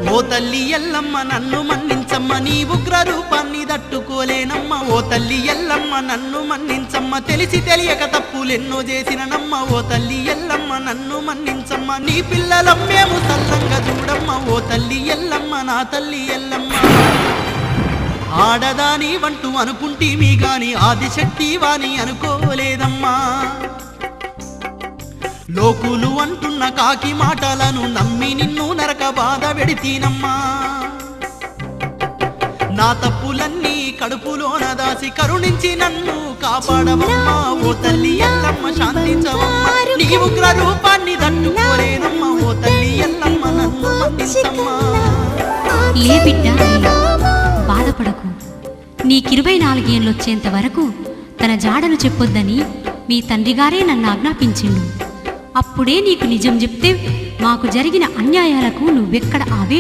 ఓ తల్లి ఎల్లమ్మ నన్ను మన్నించమ్మ, నీ ఉగ్ర రూపాన్ని తట్టుకోలేనమ్మ. ఓ తల్లి ఎల్లమ్మ నన్ను మన్నించమ్మ, తెలిసి తెలియక తప్పులెన్నో చేసిననమ్మ. ఓ తల్లి ఎల్లమ్మ నన్ను మన్నించమ్మ, నీ పిల్లలం మేము సల్లంగా చూడమ్మ. ఓ తల్లి ఎల్లమ్మ నా తల్లి ఎల్లమ్మ. ఆడదాని వంటూ అనుకుంటేమి గాని ఆదిశక్తి వాని అనుకోలేదమ్మా. లోకులు అంటున్న కాకి మాటలను నమ్మి నిన్ను నరక బాధ పెడితీనమ్మా. నా తప్పులన్నీ కడుపులోన దాసి కరుణించి నన్ను కాపాడవమ్మా. ఓ తల్లి ఎల్లమ్మ శాంతించవమ్మా, నీ ఉగ్ర రూపాన్ని తట్టుకోలేనమ్మా. ఓ తల్లి ఎల్లమ్మ నన్ను మన్నించమ్మా. లే బిడ్డ, బాధపడకు. నీకు24 ఏళ్ళొచ్చేంత వరకు తన జాడను చెప్పొద్దని మీ తండ్రిగారే నన్ను ఆజ్ఞాపించిండు. అప్పుడే నీకు నిజం చెప్తే మాకు జరిగిన అన్యాయాలకు నువ్వెక్కడ ఆవేశ